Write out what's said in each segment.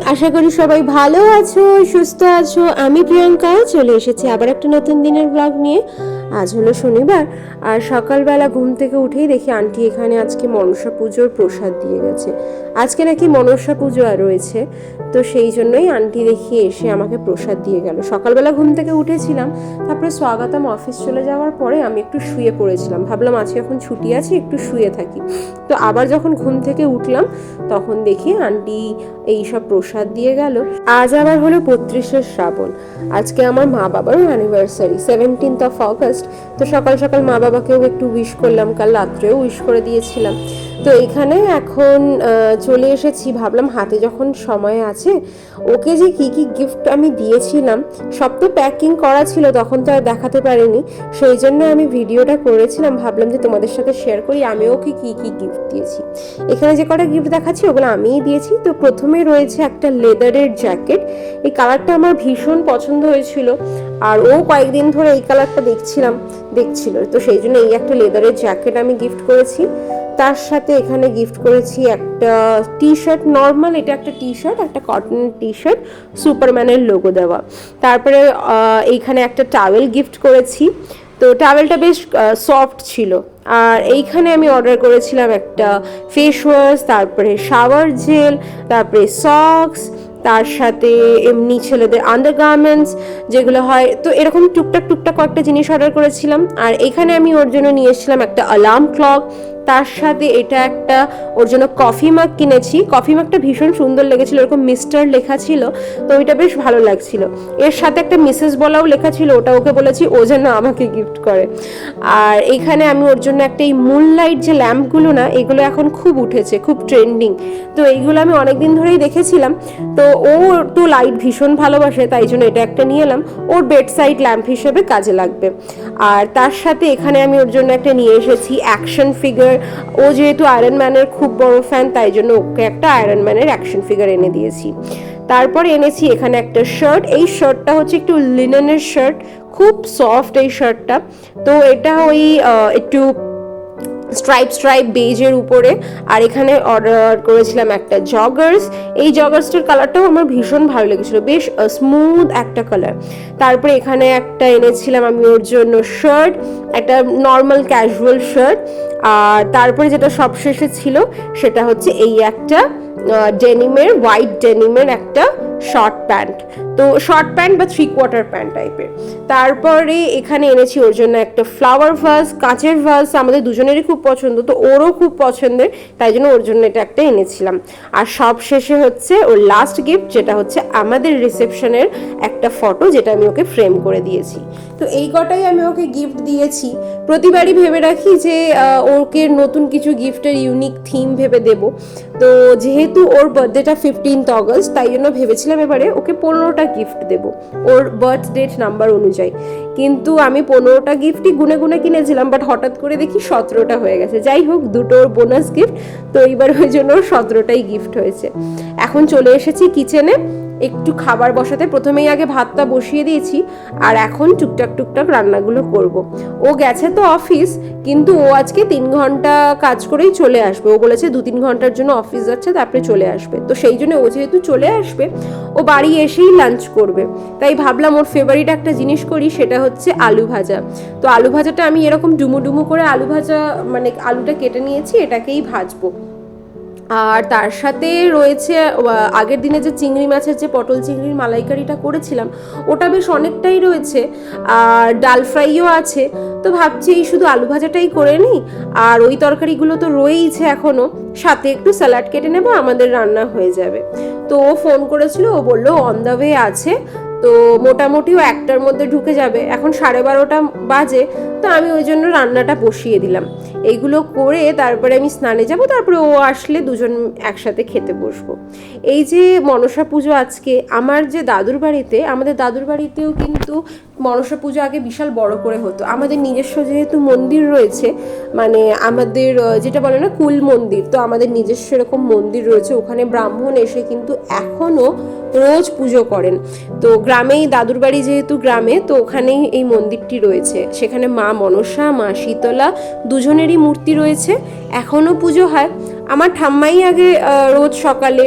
আশা করি সবাই ভালো আছো, সুস্থ আছো। আমি প্রিয়াঙ্কা চলে এসেছি আবার একটা নতুন দিনের ব্লগ নিয়ে। আজ হলো শনিবার, আর সকালবেলা ঘুম থেকে উঠেই দেখি আন্টি এখানে আজকে মনসা পুজোর প্রসাদ দিয়ে গেছে। আজকে নাকি মনসা পুজো আর রয়েছে, তো সেই জন্যই আন্টি দেখি এসে আমাকে প্রসাদ দিয়ে গেল। সকালবেলা ঘুম থেকে উঠেছিলাম, তারপরে স্বাগতম অফিস চলে যাওয়ার পরে আমি একটু শুয়ে পড়েছিলাম, ভাবলাম আজকে এখন ছুটি আছে একটু শুয়ে থাকি। তো আবার যখন ঘুম থেকে উঠলাম তখন দেখি আন্টি এইসব প্রসাদ দিয়ে গেল। আজ আবার হলো 32শে শ্রাবণ, আজকে আমার মা বাবারও অ্যানিভার্সারি, 17th অগাস্ট। তো সকাল সকাল মা বাবাকেও একটু উইশ করলাম, কাল রাত্রেও উইশ করে দিয়েছিলাম। তো এখানে এখন চলে এসেছি, ভাবলাম হাতে যখন সময় আছে ওকে যে কি কি গিফট আমি দিয়েছিলাম সব তো প্যাকিং করা ছিল, তখন তো আর দেখাতে পারিনি, সেই জন্য আমি ভিডিওটা করেছিলাম। ভাবলাম যে তোমাদের সাথে শেয়ার করি আমি ওকে কি কি গিফট দিয়েছি। এখানে যে কটা গিফট দেখাচ্ছি ওগুলো আমিই দিয়েছি। তো প্রথমে রয়েছে একটা লেদারের জ্যাকেট, এই কালারটা আমার ভীষণ পছন্দ হয়েছিল, আর ও কয়েকদিন ধরে এই কালারটা দেখছিল, তো সেই জন্য এই একটা লেদারের জ্যাকেট আমি গিফট করেছি। তার সাথে এখানে গিফট করেছি একটা টি শার্ট, নর্মাল এটা একটা টি শার্ট, একটা কটনের টি শার্ট, সুপারম্যানের লোগো দেওয়া। তারপরে এইখানে একটা টাওয়েল গিফট করেছি, তো টাওয়েলটা বেশ সফট ছিল। আর এইখানে আমি অর্ডার করেছিলাম একটা ফেস ওয়াশ, তারপরে শাওয়ার জেল, তারপরে সক্স, তার সাথে এমনি ছেলেদের আন্ডারগার্মেন্টস যেগুলো হয়, তো এরকম টুকটাক কয়েকটা জিনিস অর্ডার করেছিলাম। আর এখানে আমি ওর জন্য নিয়ে এসেছিলাম একটা অ্যালার্ম ক্লক, তার সাথে এটা একটা ওর জন্য কফি মাগ কিনেছি। কফি মাগটা ভীষণ সুন্দর লেগেছিল, এরকম মিস্টার লেখা ছিল, তো ওইটা বেশ ভালো লাগছিল। এর সাথে একটা মিসেস বলাও লেখা ছিল, ওটা ওকে বলেছি ও যেন আমাকে গিফট করে। আর এখানে আমি ওর জন্য একটা এই মুনলাইট যে ল্যাম্পগুলো না, এগুলো এখন খুব উঠেছে, খুব ট্রেন্ডিং, তো এইগুলো আমি অনেকদিন ধরেই দেখেছিলাম। তো ও তো লাইট ভীষণ ভালোবাসে, তাই জন্য এটা একটা নিয়ে এলাম, ওর বেড সাইড ল্যাম্প হিসেবে কাজে লাগবে। আর তার সাথে এখানে আমি ওর জন্য একটা নিয়ে এসেছি অ্যাকশন ফিগার। ও যেহেতু আয়রন ম্যানের খুব বড় ফ্যান, তাই জন্য ওকে একটা আয়রন ম্যানের অ্যাকশন ফিগার এনে দিয়েছি। তারপর এনেছি এখানে একটা শার্ট, এই শার্টটা হচ্ছে একটু লিনেনের শার্ট, খুব সফট এই শার্টটা। তো এটা ওই একটু স্ট্রাইপ বেজের উপরে। আর এখানে অর্ডার করেছিলাম একটা জগার্স, এই জগার্সটার কালারটাও আমার ভীষণ ভালো লেগেছিল, বেশ স্মুথ একটা কালার। তারপরে এখানে একটা এনেছিলাম আমি ওর জন্য শার্ট, একটা নর্মাল ক্যাজুয়াল শার্ট। আর তারপরে যেটা সবশেষে ছিল সেটা হচ্ছে এই একটা হোয়াইট ডেনিমের একটা শর্ট প্যান্ট, তো শর্ট প্যান্ট বা 3/4 প্যান্ট টাইপের। তারপরে এখানে এনেছি ওর জন্য একটা ফ্লাওয়ার ভাস, কাঁচের ভাস, আমাদের দুজনেরই খুব পছন্দ, তো ওরও খুব পছন্দের, তাই জন্য ওর জন্য এটা একটা এনেছিলাম। আর সব শেষে হচ্ছে ওর লাস্ট গিফট, যেটা হচ্ছে আমাদের রিসেপশনের একটা ফটো, যেটা আমি ওকে ফ্রেম করে দিয়েছি। তো এই কটাই আমি ওকে গিফট দিয়েছি। প্রতিবারই ভেবে রাখি যে ওকে নতুন কিছু গিফটের ইউনিক থিম ভেবে দেব। তো যেহেতু ওর বার্থডেটা 15th অগস্ট, তাই জন্য ভেবেছিলাম এবারে ওকে 15টা গিফট দেব ওর বার্থ ডেট নাম্বার অনুযায়ী। কিন্তু আমি 15টা গিফটই গুনে গুনে কিনেছিলাম, বাট হঠাৎ করে দেখি 17টা হয়ে গেছে। যাই হোক, দুটো ওর বোনাস গিফট, তো এইবার ওই জন্য 17টাই গিফট হয়েছে। এখন চলে এসেছি কিচেনে একটু খাবার বসাতে। প্রথমেই আগে ভাতটা বসিয়ে দিয়েছি, আর এখন টুকটাক রান্নাগুলো করব। ও গেছে তো অফিস, কিন্তু ও আজকে 3 ঘন্টা কাজ করেই চলে আসবে। ও বলেছে 2-3 ঘন্টার জন্য অফিস যাচ্ছে, তারপরে চলে আসবে। তো সেই জন্য ও যেহেতু চলে আসবে, ও বাড়ি এসেই লাঞ্চ করবে, তাই ভাবলাম ওর ফেভারিট একটা জিনিস করি, সেটা হচ্ছে আলু ভাজা। তো আলু ভাজাটা আমি এরকম ডুমো করে আলু ভাজা, মানে আলুটা কেটে নিয়েছি, এটাকেই ভাজবো। আর তার সাথে রয়েছে আগের দিনে যে চিংড়ি মাছের যে পটল চিংড়ির মালাইকারিটা করেছিলাম, ওটা বেশ অনেকটাই রয়েছে, আর ডাল ফ্রাইও আছে। তো ভাবছি এই শুধু আলু ভাজাটাই করে নিই, আর ওই তরকারিগুলো তো রয়েইছে এখনও, সাথে একটু স্যালাড কেটে নেবো, আমাদের রান্না হয়ে যাবে। তো ও ফোন করেছিল, ও বললো অন দ্য ওয়ে আছে, তো মোটামুটিও 1টার মধ্যে ঢুকে যাবে। এখন 12:30 বাজে, তো আমি ওই জন্য রান্নাটা বসিয়ে দিলাম। এইগুলো করে তারপরে আমি স্নানে যাব, তারপরে ও আসলে দুজন একসাথে খেতে বসবো। এই যে মনসা পুজো আজকে আমার যে দাদুর বাড়িতে, আমাদের দাদুর বাড়িতেও কিন্তু মনসা পুজো আগে বিশাল বড় করে হতো। আমাদের নিজস্ব যেহেতু মন্দির রয়েছে, মানে আমাদের যেটা বলে না কুল মন্দির, তো আমাদের নিজস্ব এরকম মন্দির রয়েছে, ওখানে ব্রাহ্মণ এসে কিন্তু এখনও রোজ পুজো করেন। তো গ্রামেই, দাদুর বাড়ি যেহেতু গ্রামে, তো ওখানেই এই মন্দিরটি রয়েছে। সেখানে মা মনসা, মা শীতলা দুজনেরই মূর্তি রয়েছে, এখনও পুজো হয়। আমার ঠাম্মাই আগে রোজ সকালে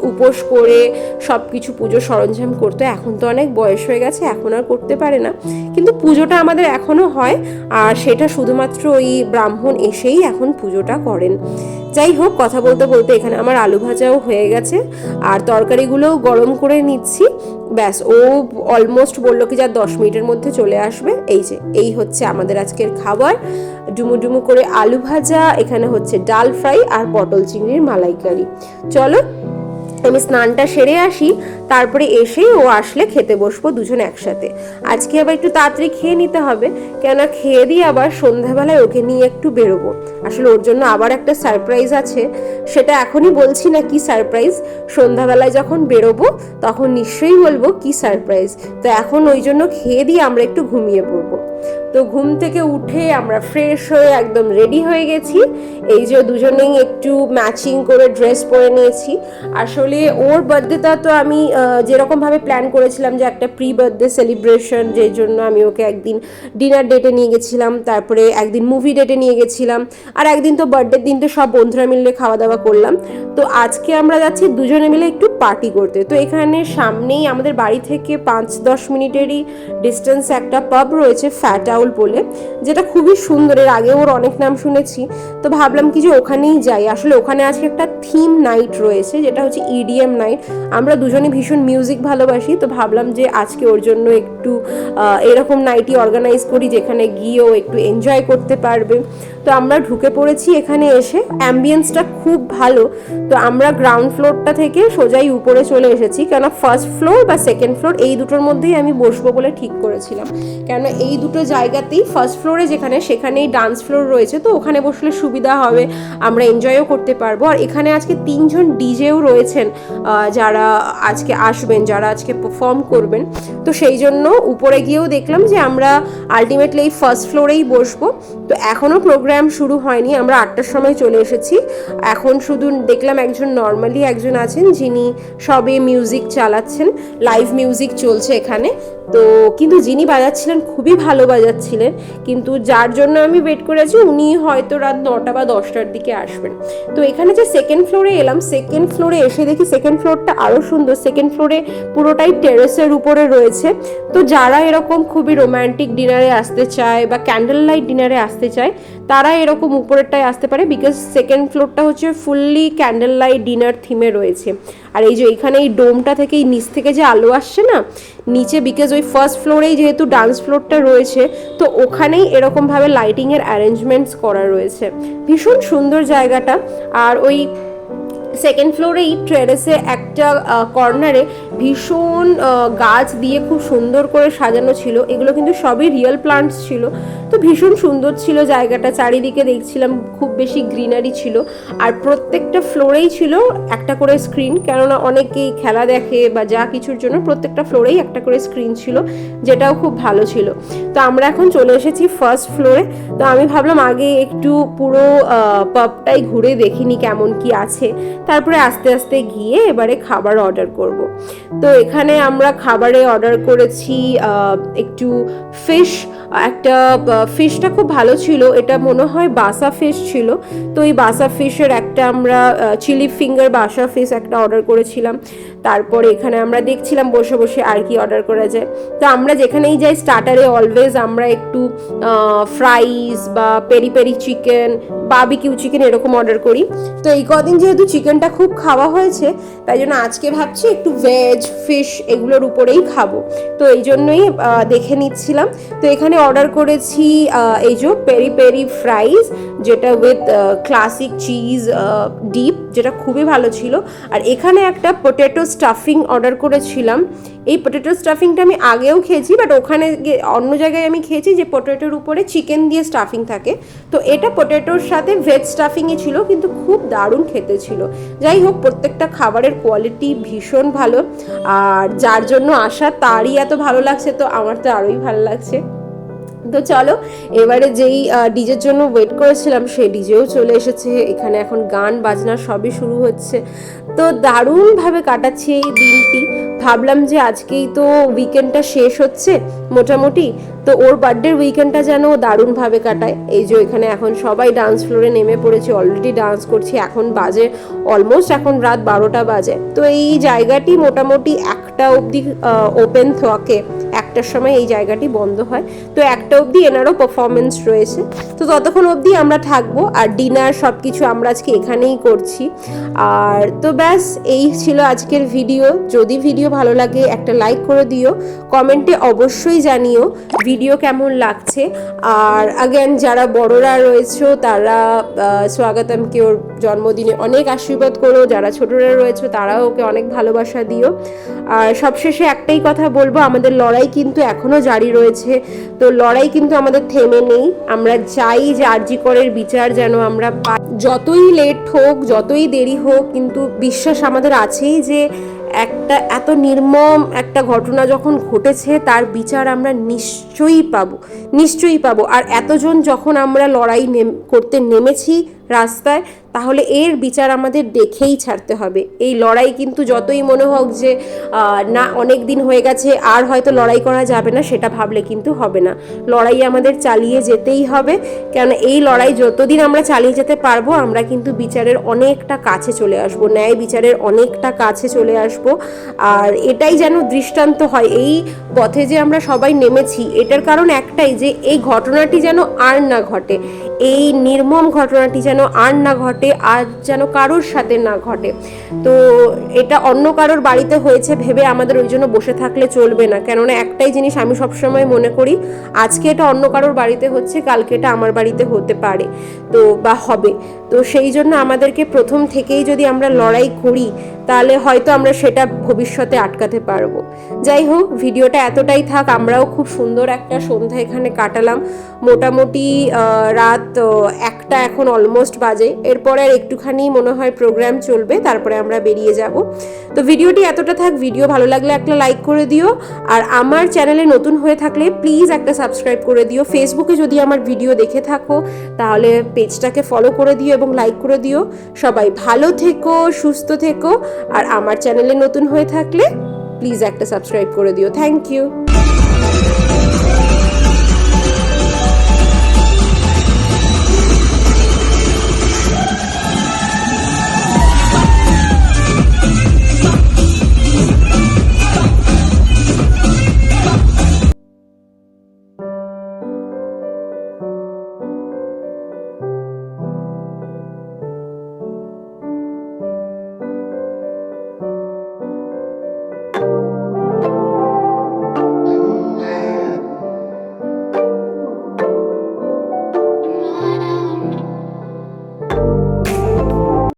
উপোস করে সব কিছু পুজো সরঞ্জাম করতো। এখন তো অনেক বয়স হয়ে গেছে, এখন আর করতে পারে না, কিন্তু পুজোটা আমাদের এখনও হয়, আর সেটা শুধুমাত্র ওই ব্রাহ্মণ এসেই এখন পুজোটা করেন। যাই হোক, কথা বলতে বলতে এখানে আমার আলু ভাজাও হয়ে গেছে আর তরকারিগুলোও গরম করে নিচ্ছি। ব্যাস, ও অলমোস্ট বললো কি যা 10 মিনিটের মধ্যে চলে আসবে। এই হচ্ছে আমাদের আজকের খাবার, ডুমু ডুমু করে আলু ভাজা, এখানে হচ্ছে ডাল ফ্রাই আর পটল চিংড়ির মালাইকারি। চলো আমি স্নানটা সেরে আসি, তারপরে এসেই ও আসলে খেতে বসবো দুজন একসাথে। আজকে আবার একটু তাড়াতাড়ি খেয়ে নিতে হবে, কেননা খেয়ে দিয়ে আবার সন্ধ্যাবেলায় ওকে নিয়ে একটু বেরোবো। আসলে ওর জন্য আবার একটা সারপ্রাইজ আছে, সেটা এখনই বলছি না কি সারপ্রাইজ, সন্ধ্যাবেলায় যখন বেরোবো তখন নিশ্চয়ই বলবো কি সারপ্রাইজ। তো এখন ওই জন্য খেয়ে দিয়ে আমরা একটু ঘুমিয়ে পড়বো। তো ঘুম থেকে উঠে আমরা ফ্রেশ হয়ে একদম রেডি হয়ে গেছি। এই যে দুজনেই একটু ম্যাচিং করে ড্রেস পরে নিয়েছি। আসলে ওর বার্থডেটা তো আমি যেরকমভাবে প্ল্যান করেছিলাম যে একটা প্রি বার্থডে সেলিব্রেশন, যেই জন্য আমি ওকে একদিন ডিনার ডেটে নিয়ে গেছিলাম, তারপরে একদিন মুভি ডেটে নিয়ে গেছিলাম, আর একদিন তো বার্থডের দিন তো সব বন্ধুরা মিলে খাওয়া দাওয়া করলাম। তো আজকে আমরা যাচ্ছি দুজনে মিলে একটু পার্টি করতে। তো এখানে সামনেই আমাদের বাড়ি থেকে 5-10 মিনিটেরই ডিস্টেন্স একটা পাব রয়েছে, ফ্যাট আউল বলে, যেটা খুবই সুন্দর। এর আগে ওর অনেক নাম শুনেছি, তো ভাবলাম কি যে ওখানেই যাই। আসলে ওখানে আজকে একটা থিম নাইট রয়েছে, যেটা হচ্ছে ইডিএম নাইট। আমরা দুজনে ভীষণ মিউজিক ভালোবাসি, তো ভাবলাম যে আজকে ওর জন্য একটু এরকম নাইটই অর্গানাইজ করি, যেখানে গিয়েও একটু এনজয় করতে পারবে। তো আমরা ঢুকে পড়েছি এখানে এসে, অ্যাম্বিয়েন্সটা খুব ভালো। তো আমরা গ্রাউন্ড ফ্লোরটা থেকে সোজাই উপরে চলে এসেছি, কেন ফার্স্ট ফ্লোর বা সেকেন্ড ফ্লোর এই দুটোর মধ্যেই আমি বসবো বলে ঠিক করেছিলাম। কেন এই দুটো জায়গাতেই ফার্স্ট ফ্লোরে সেখানেই ডান্স ফ্লোর রয়েছে, তো ওখানে বসলে সুবিধা হবে, আমরা এনজয়ও করতে পারবো। আর এখানে আজকে 3জন ডিজেও রয়েছেন যারা আজকে আসবেন, যারা আজকে পারফর্ম করবেন। তো সেই জন্য উপরে গিয়েও দেখলাম যে আমরা আলটিমেটলি এই ফার্স্ট ফ্লোরেই বসবো। তো এখনও প্রোগ্রাম শুরু হয়নি, আমরা 8টার সময় চলে এসেছি। এখন শুধু দেখলাম নর্মালি একজন আছেন যিনি সবে মিউজিক চালাচ্ছেন, লাইভ মিউজিক চলছে এখানে। তো কিন্তু যিনি বাজাচ্ছিলেন খুবই ভালো বাজাচ্ছিলেন, কিন্তু যার জন্য আমি ওয়েট করে আছি উনি হয়তো রাত 9টা বা 10টার দিকে আসবেন। তো এখানে যে সেকেন্ড ফ্লোরে এলাম, সেকেন্ড ফ্লোরে এসে দেখি সেকেন্ড ফ্লোরটা আরও সুন্দর। সেকেন্ড ফ্লোরে পুরোটাই টেরেসের উপরে রয়েছে। তো যারা এরকম খুবই রোম্যান্টিক ডিনারে আসতে চায় বা ক্যান্ডেল লাইট ডিনারে আসতে চায়, তারা এরকম উপরেরটায় আসতে পারে, বিকজ সেকেন্ড ফ্লোরটা হচ্ছে ফুললি ক্যান্ডেল লাইট ডিনার থিমে রয়েছে। আর এই যে এখানে এই ডোমটা থেকে, এই নিচ থেকে যে আলো আসছে না নিচে, বিকজ ওই ফার্স্ট ফ্লোরেই যেহেতু ডান্স ফ্লোরটা রয়েছে, তো ওখানেই এরকমভাবে লাইটিংয়ের অ্যারেঞ্জমেন্টস করা রয়েছে। ভীষণ সুন্দর জায়গাটা। আর ওই সেকেন্ড ফ্লোরেই টেরেসে একটা কর্নারে ভীষণ গাছ দিয়ে খুব সুন্দর করে সাজানো ছিল। এগুলো কিন্তু সবই রিয়েল প্লান্টস ছিল, তো ভীষণ সুন্দর ছিল জায়গাটা। চারিদিকে দেখছিলাম খুব বেশি গ্রিনারি ছিল, আর প্রত্যেকটা ফ্লোরেই ছিল একটা করে স্ক্রিন, কেননা অনেকেই খেলা দেখে বা যা কিছুর জন্য প্রত্যেকটা ফ্লোরেই একটা করে স্ক্রিন ছিল, যেটাও খুব ভালো ছিল। তো আমরা এখন চলে এসেছি ফার্স্ট ফ্লোরে। তো আমি ভাবলাম আগে একটু পুরো পাবটাই ঘুরে দেখিনি কেমন কি আছে, তারপরে আস্তে আস্তে গিয়ে এবারে খাবার অর্ডার করব। তো এখানে আমরা খাবারে অর্ডার করেছি একটু ফিশ। একটা ফিশটা খুব ভালো ছিল, এটা মনে হয় বাসা ফিশ ছিল। তো এই বাসা ফিশের একটা আমরা চিলি ফিঙ্গার বাসা ফিশ একটা অর্ডার করেছিলাম। তারপরে এখানে আমরা দেখছিলাম বসে বসে আর কি অর্ডার করা যায়। তো আমরা যেখানেই যাই স্টার্টারে অলওয়েজ আমরা একটু ফ্রাইস বা peri peri chicken, barbecue chicken এরকম অর্ডার করি। তো এই কদিন যেহেতু চিকেনটা খুব খাওয়া হয়েছে, তাই জন্য আজকে ভাবছি একটু ভেজ ফিশ এগুলোর উপরেই খাবো। তো এই জন্যই দেখে নিচ্ছিলাম। তো এখানে অর্ডার করেছি এই যে পেরি পেরি ফ্রাইস, যেটা উইথ ক্লাসিক চিজ ডিপ, যেটা খুবই ভালো ছিল। আর এখানে একটা পটেটো স্টাফিং অর্ডার করেছিলাম। এই পটেটো স্টাফিংটা আমি আগেও খেয়েছি, বাট ওখানে অন্য জায়গায় আমি খেয়েছি যে পটেটোর উপরে চিকেন দিয়ে স্টাফিং থাকে। তো এটা পটেটোর সাথে ভেজ স্টাফিংই ছিল, কিন্তু খুব দারুণ খেতে ছিল। যাই হোক, প্রত্যেকটা খাবারের কোয়ালিটি ভীষণ ভালো, আর যার জন্য আসা তারই এত ভালো লাগছে, তো আমার তো আরোই ভালো লাগছে। তো চলো এবারে যেই ডিজের জন্য ওয়েট করেছিলাম সেই ডিজেও চলে এসেছে, এখানে এখন গান বাজনা সবই শুরু হচ্ছে। তো দারুণভাবে কাটাচ্ছি এই দিনটি। ভাবলাম যে আজকেই তো উইকেন্ডটা শেষ হচ্ছে মোটামুটি, তো ওর বার্থডের উইকেন্ডটা যেন দারুণভাবে কাটায়। এই যে এখানে এখন সবাই ডান্স ফ্লোরে নেমে পড়েছে, অলরেডি ডান্স করছি। এখন বাজে অলমোস্ট এখন রাত 12টা বাজে। তো এই জায়গাটি মোটামুটি 1টা অবধি ওপেন থাকে, 1টার সময় এই জায়গাটি বন্ধ হয়। তো 1টা অবধি এনারও পারফরমেন্স রয়েছে, তো ততক্ষণ অবধি আমরা থাকবো। আর ডিনার সব কিছু আমরা আজকে এখানেই করছি। আর তো ব্যাস এই ছিল আজকের ভিডিও। যদি ভিডিও ভালো লাগে একটা লাইক করে দিও, কমেন্টে অবশ্যই জানিও ভিডিও কেমন লাগছে। আর আগেন যারা বড়রা রয়েছে তারা স্বাগতমকে ওর জন্মদিনে অনেক আশীর্বাদ করো, যারা ছোটরা রয়েছে তারাও ওকে অনেক ভালোবাসা দিও। আর সবশেষে একটাই কথা বলবো, আমাদের লড়াই কিন্তু এখনো জারি রয়েছে। তো লড়াই কিন্তু আমাদের থেমে নেই। আমরা চাই যে আরজি করের বিচার যেন আমরা পাই, যতই লেট হোক যতই দেরি হোক, কিন্তু বিশ্বাস আমাদের আছেই যে একটা এত নির্মম একটা ঘটনা যখন ঘটেছে তার বিচার আমরা নিশ্চয়ই পাবো। আর এতজন যখন আমরা লড়াই করতে নেমেছি রাস্তায়, তাহলে এর বিচার আমাদের দেখেই ছাড়তে হবে। এই লড়াই কিন্তু যতই মনে হোক যে না অনেক দিন হয়ে গেছে আর হয়তো লড়াই করা যাবে না, সেটা ভাবলে কিন্তু হবে না। লড়াই আমাদের চালিয়ে যেতেই হবে, কেন এই লড়াই যতদিন আমরা চালিয়ে যেতে পারবো আমরা কিন্তু বিচারের অনেকটা কাছে চলে আসবো, ন্যায় বিচারের অনেকটা কাছে চলে আসবো। আর এটাই যেন দৃষ্টান্ত হয় এই পথে যে আমরা সবাই নেমেছি, এটার কারণ একটাই, যে এই ঘটনাটি যেন আর না ঘটে, এই নির্মম ঘটনাটি যেন আর না ঘটে, আর যেন কারোর সাথে না ঘটে। তো এটা অন্য কারোর বাড়িতে হয়েছে ভেবে আমাদের ওই জন্য বসে থাকলে চলবে না। কেননা একটাই জিনিস আমি সবসময় মনে করি, আজকে এটা অন্য কারোর বাড়িতে হচ্ছে, কালকে এটা আমার বাড়িতে হতে পারে তো বা হবে। তো সেই জন্য আমাদেরকে প্রথম থেকেই যদি আমরা লড়াই করি তাহলে হয়তো আমরা সেটা ভবিষ্যতে আটকাতে পারবো। যাই হোক, ভিডিওটা এতটাই থাক। আমরাও খুব সুন্দর একটা সন্ধ্যা এখানে কাটালাম। মোটামুটি রাত 1টা এখন অলমোস্ট বাজে। এরপরে আর একটুখানি মনে হয় প্রোগ্রাম চলবে, তারপরে আমরা বেরিয়ে যাব। তো ভিডিওটি এতটা থাক। ভিডিও ভালো লাগলে একটা লাইক করে দিও, আর আমার চ্যানেলে নতুন হয়ে থাকলে প্লিজ একটা সাবস্ক্রাইব করে দিও। ফেসবুকে যদি আমার ভিডিও দেখে থাকো তাহলে পেজটাকে ফলো করে দিও এবং লাইক করে দিও। সবাই ভালো থেকো, সুস্থ থেকো। আর আমার চ্যানেলে নতুন হয়ে থাকলে প্লিজ একটা সাবস্ক্রাইব করে দিও। Thank you.